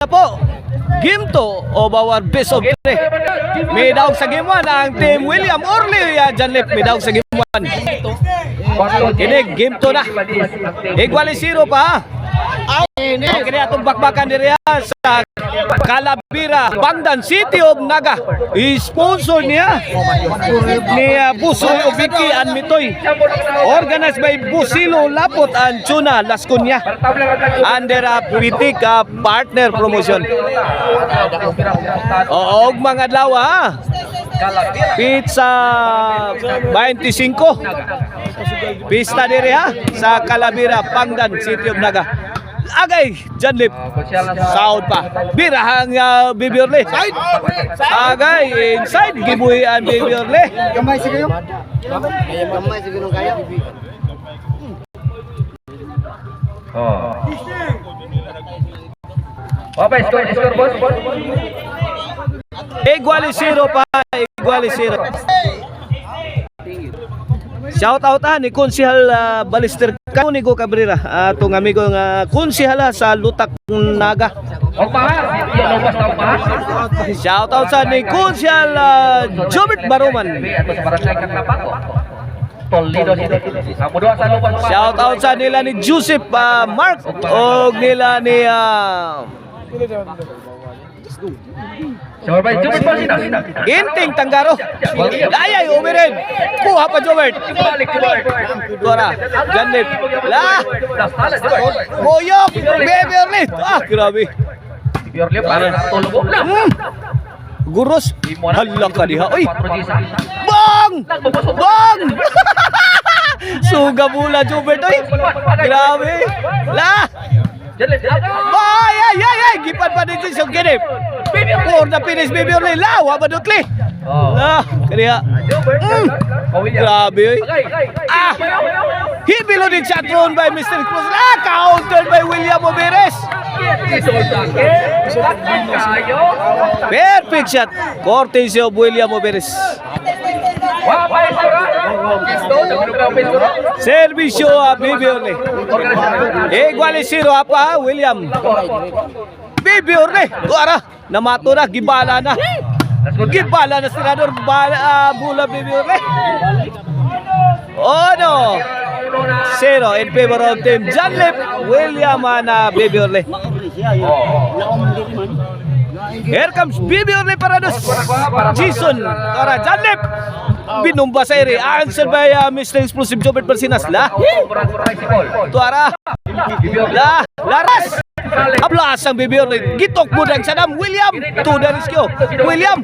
na po. Game 2 o bawar best of 3. May daog sa game 1 ang team William Orly Janlip. May daog sa game 1. Kini game 2 na. Equal 0 pa. Kini atong bakbakan diri sa Calabira, Bangdan City of Naga. I-sponsor niya ni Busoy Vicky and Mitoy. Organized by Busilo Lapot and Chuna Lascunya. Under Pitik Partner Promotion. Og mga adlaw pizza 25. Pista diri sa Calabira, Bangdan City of Naga. Agay, Janlip. Sound pa. Birahang Baby Orly. Agay, inside. Gibuhi ang Baby Orly. Gamay sige yung. Gamay sige nung kaya. Apa skor bos? Igual 0 pa. Igual 0. Shout out ni Konsihal Balister Canigo Cabrera, atong amigo nga konsihala sa Lutak Naga. Shout out sa ni Konsihal Jobert Baroman. Shout out sa nila ni Joseph Mark o nila ni Ginting Tanggaro. Ayay, umirin. Kuha pa Jobert. Dora, Janlip. Lah. Boyok. Baby Orly. Grabe. Guros. Hala ka diha. Uy. Bang! Bang! Suga bula Jobert. Uy. Grabe. Lah. Ay! Gipan pa din sa ginip. For the finish, Baby Orly. Lawa ba dukli? Kaya. Grabe. Hibilo din shot thrown by Mr. Cruz. Countered by William Oberes. Perfect shot. Courtesy of William Oberes. Servisyo Baby Orly. Igual 0 apa William. Baby Orly. Tuara. Namato na. Gibala na. Gibala na senador. Bula Baby Orly. Oh no. 0 in favor of team Janlip. William na Baby Orly. Here comes Baby Orly para dos Jason. Tuara Janlip. Binumba sa ere. Answer by Mr. Explosive Jobert Barsinas. Tuara. Laras. Ablas ang Baby Orly. Gitok mo ng Sadam. William. To the rescue. William.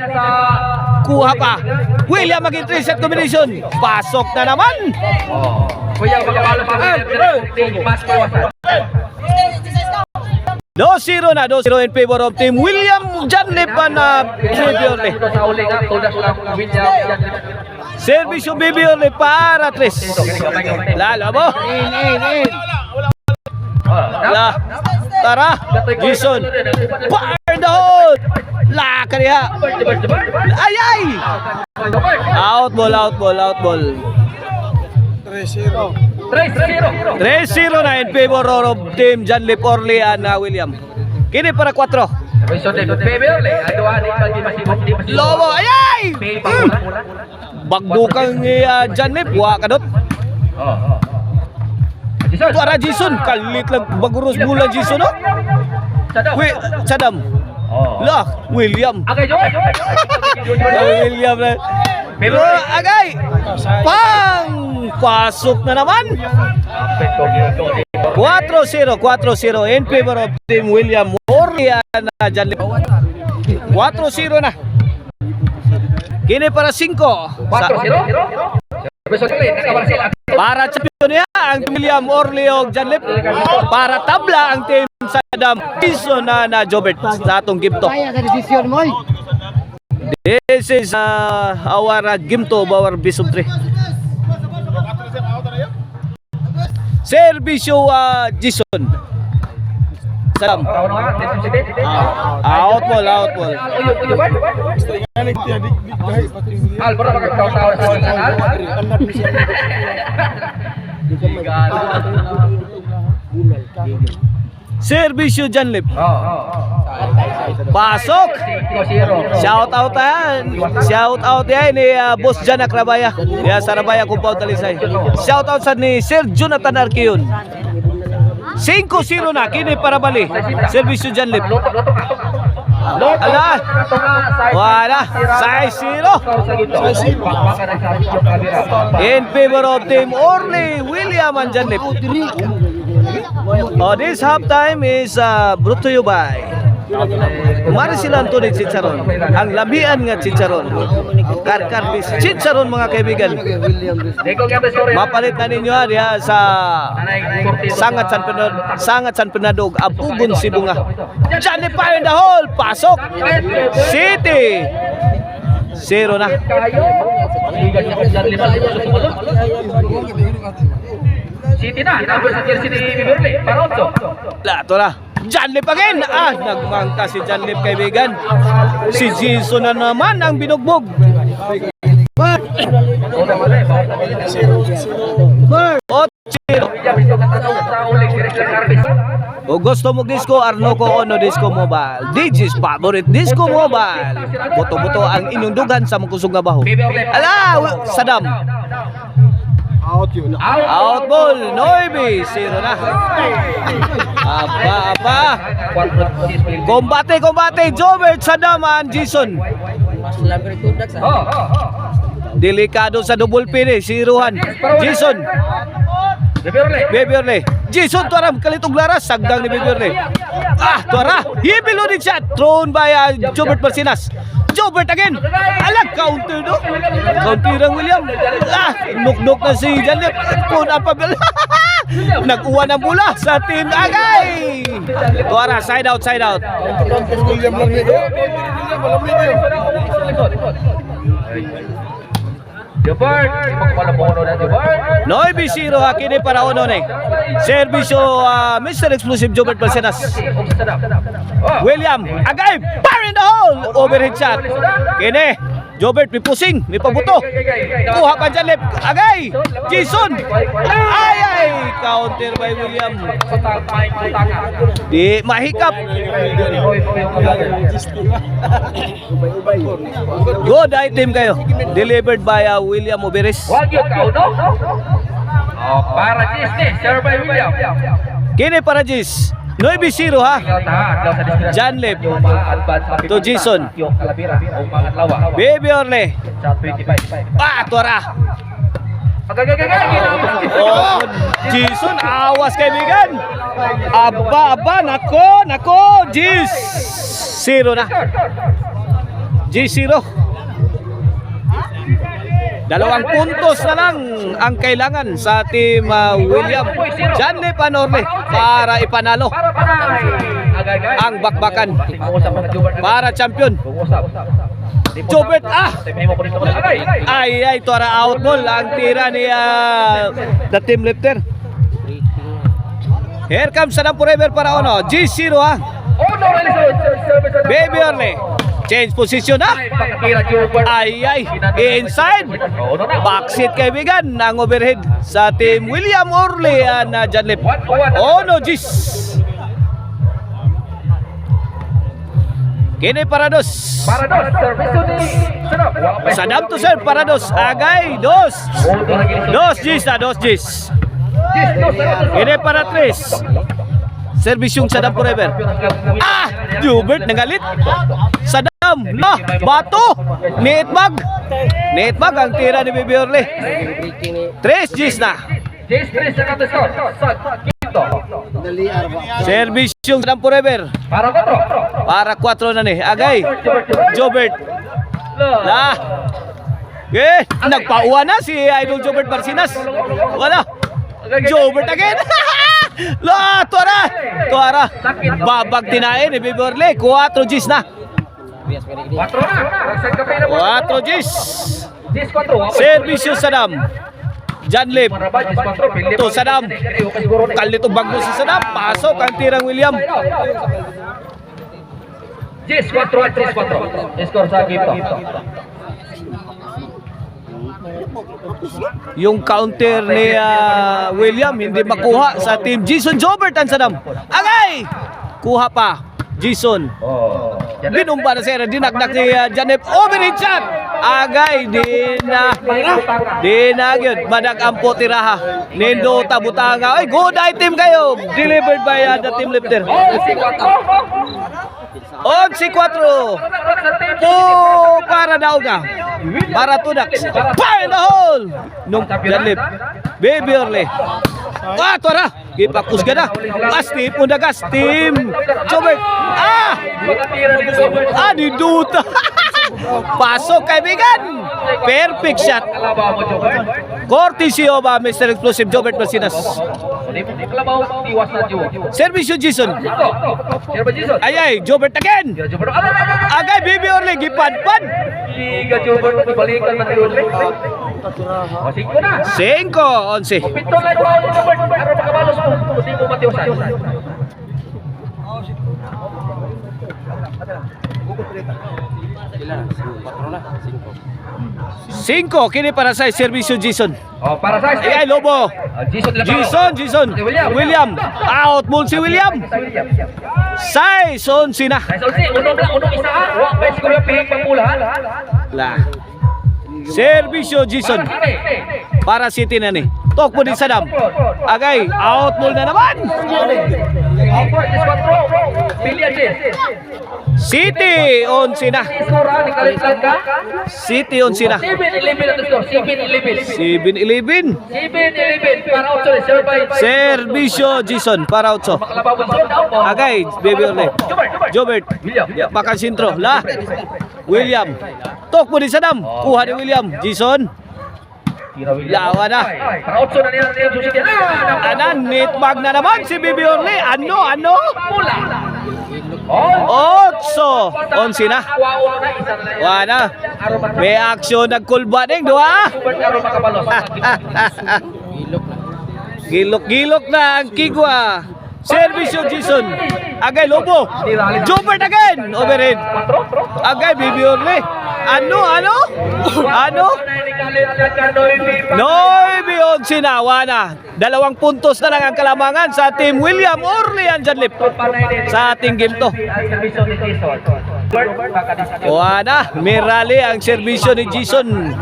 Kuha pa. William maging 3-set combination. Pasok na naman. Do 0 na. 2-0 in favor of team William Janlip na Baby Orly. Service yung Baby Orly para 3. Lalo mo. Tara, Jason. Fire the hole. Kariya. Ay! Out ball. 3-0 na in favor of team Janlip Orly and William. Kini para 4. Lobo. Ay! Bagdukang Janlip. Wakadot. Tuara Jason. Kalit lang baguros bulan Jason. Sadam. Lah, William. William na. Pero agay. Pasok na naman. 4-0 in favor of team William Orly na Janlip. 4-0 na. Kini para 5. Para champion niya ang William Orly o Janlip. Para tabla ang team Sadam Jason na Jobert sa atong game to. This is our game to our best of 3. Servisyo Jason. Sadam. Out ball. Servisyo Janlip. Pasok. Shout out yan ni Boss Jan Akrabaya. Ya Sarabaya Kumpaw Talisay. Shout out sa ni Sir Jonathan Arqueon. 5-0 na kini para bali. Servisyo Janlip. Ala. Wala. 6-0. In favor of Team Orly William and Janlip. Oh, this halftime is brought to you by Marisilan Tunay Chicharon. Ang lamian nga Chicharon. Karkarbis Chicharon mga kaibigan. Mapalit na ninyo ya sa Sangat San Penadog Abugon Sibunga. Janlip pa in the hole. Pasok. City. 0 na. City na, number sa jersey ni Biberle, Paronzo. Lato na. Janlip again. Nagmangka si Janlip kaibigan. Si Jason na naman ang binugbog. O gusto mo disco, Arnoco Ono Disco Mobile. Digis favorite Disco Mobile. Buto-buto ang inyong dugan sa mangkusog nga baho. Ala, Sadam. Out ball, Noibi, 0 na. Apa. Kombate, Jobert, Sadam, and Jason. Delikado sa double pin si Ruhan. Jason. Biberle. Jason tuaram kalitog laras. Sagdang ni Biberle. Tuara. Hibilo din siya. Thrown by Jobert Marcinas. Jobert again. Alag, counter no? Counter ang William. Nuk-nuk na si Janlip. Kung apabel. Nag-uwa ng bola sa team Agay. Tuara, side out. Jobert, Noibi 0 hakini para Ono ni. Servisyo Mr. Explosive Jobert Marcinas. William Agay, fire in the hole. Overhead shot. Kini Jobert pipusing, may pabuto. Kuha pa Janlip. Agay, Jason. Ay, counter by William. Di mahikap. Good item kayo. Delivered by William Oberes. Para Gis ni, serve by William. Kini para Gis. 9-0 ha. Janlip to Jason. Baby Orle. Tuara. Jason, awas kaibigan. Aba, nako, Gis. 0 na. G0. 2 puntos na lang ang kailangan sa team William Janlip and Orle para ipanalo ang bakbakan para champion. Jobert ay tuara out ball ang tira ni the team lifter. Here comes Sadam forever para Ono. G0 ha. Baby Orle. Change position na. Ay, inside. Backseat kaibigan ng overhead sa team William Orle na Janlip. Ono Gis. Kini Parados. Sadam to serve Parados. Agay, 2 Gis na, 2 Gis. Kini para 3. Servisyong Sadam forever. Jobert nangalit. Sadam, bato. Netbag ang tira ni Bibi Orle. 3 Gis na. Servisyong Sadam forever. Para 4 na ni. Agay. Jobert. Nagpauwa na si Idol Jobert Marcinas. Wala. Jobert again. Tuara. Babag tinain ni Bibi Orle. 4 Gis na. 4 Gis. Servisyo Sadam. Janlip. To Sadam. Kalitong bagno si Sadam. Pasok ang tirang William. Gis 4. Skor sa Gito. Yung counter ni William hindi makuha sa team Jason Jobert and Sadam. Agay! Kuha pa. Jason. Oh. Binumba na siya, dinagdag si Janep. Overhead shot! Agay, di na yun. Madag ang po tiraha. Nindo tabutanga. Ay, good item kayo. Delivered by the team lifter. 11-4. Po para daw ka. Para tudak. Fire in the hole! Nung Janep. Baby Orle. Ah, tuara. Gipakus ka na. Asti po nagas. Team. Jobert. Diduta. Pasok kaibigan. Perfect shot. Courtesy of Mr. Explosive Jobert Marcinas. Servisyo Jason. Ay, Jobert again. Agay, Baby Orle. Gipadpad. 5-11. Cinco, kini para sa servisyo Jason. Oh, para sa Ay, Lobo. Jason. William. Out mul si William. Saison sina. Unong isa. Wa pa siguro pihik pangmula. La. Servisyo Jason. Para City na ni. Tok mo din sa dam. Agay, out mul na naman. City on sina. City on sina. 7-11. Servisyo Jason para Otso. Agay, Baby Orle. Jobert. Bakal sintro. La. William. Tok mo din sa dam. Kuha ni William. Jason. Lawa na. Anan, netbag na naman si Baby Orle. Ano? Otso. 11 na. Wana. May aksyon nagkulba ding dua. Gilok na ang Kigwa. Servisyo Jason. Agay Lobo. Jobert again. Overhead. Agay Baby Orle. Ano? Noy beyond sinawa na. 2 puntos na lang ang kalamangan sa team William Orle and Janlip sa ating game to. Wana, may rally ang servisyo ni Jason.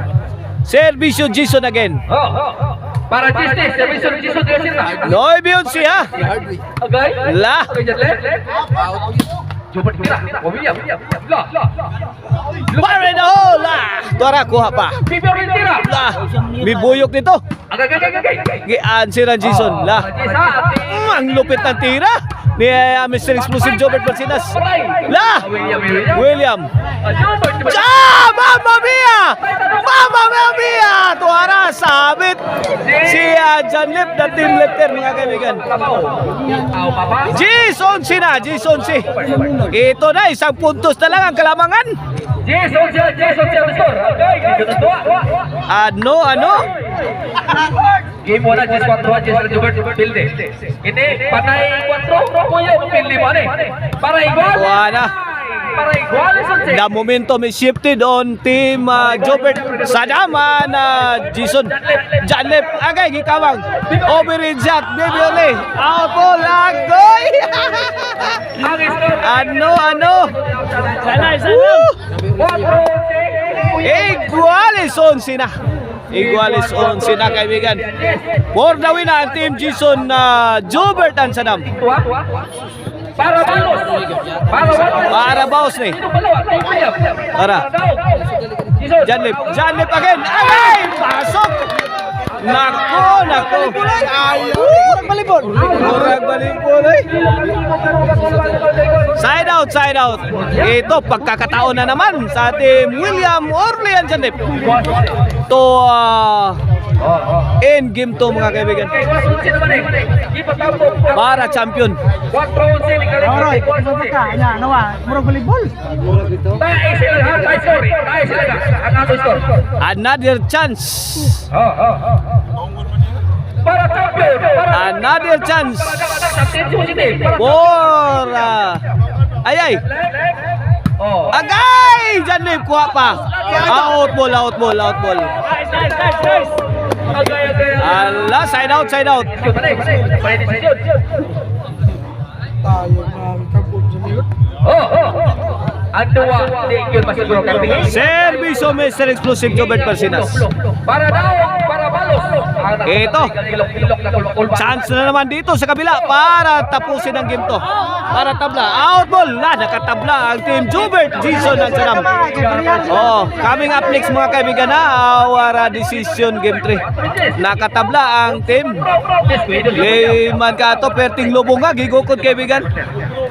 Servisyo Jason again. Para Disney, servisyo ni Jason Diosina. Noy beyond siya. Agay. La. Jobert tira. William. La. Fire in the hole. La. Tuara kuha pa. Baby Orle tira. La. Bibuyok nito. Agay. Gi-answer ang Jason. La. Ang lupit ng tira ni Mr. Explosive Jobert Marcinas. La. William. Mamma mia! Tuara, sabit si Janlip na team lifter mga kaibigan. Jason sina. Ito na, 1 puntos na lang ang kalamangan. Jason Restore. Ano? Game 1 Jason 4 Jason Jobert Pilde. Ini panay 4 kuya pilde mana? Para igual. Tuara. Para igual Jason. The momentum is shifted on team Jobert sa naman Jason. Janlip agay gikawang. Overhead shot, Baby Orle. Out po lagoy. Ano? Sana. Iguales 11 na. Iguales 11 na kaibigan. For the win ang team Jason Jobert and Sadam. Para baos ni. Tara. Janlip again. Agay! Pasok! Nako. Murag balibol. Side out. Ito, pagkakataon na naman sa team William Orle and Janlip. To end game to mga kaibigan. Para champion. Another chance. Another chance. Bora. Ay. Agay! Janlip kuha pa. Out ball. Ala, side out. Tayo na kampon sa likod. Ang duwa, di yun masiguro kami. Serviso Mr. Exclusive Jobert Persinas. Para daw, para balos. Ito. Ilok na kulpa. Chance na naman dito sa kabila para tapusin ang game to. Para tabla. Out ball. Nakatabla ang team Jobert Jason ng Sanam. Coming up next mga kaibigan na our decision game 3. Nakatabla ang team. Layman ka to perting lubong nga gigukod kaibigan.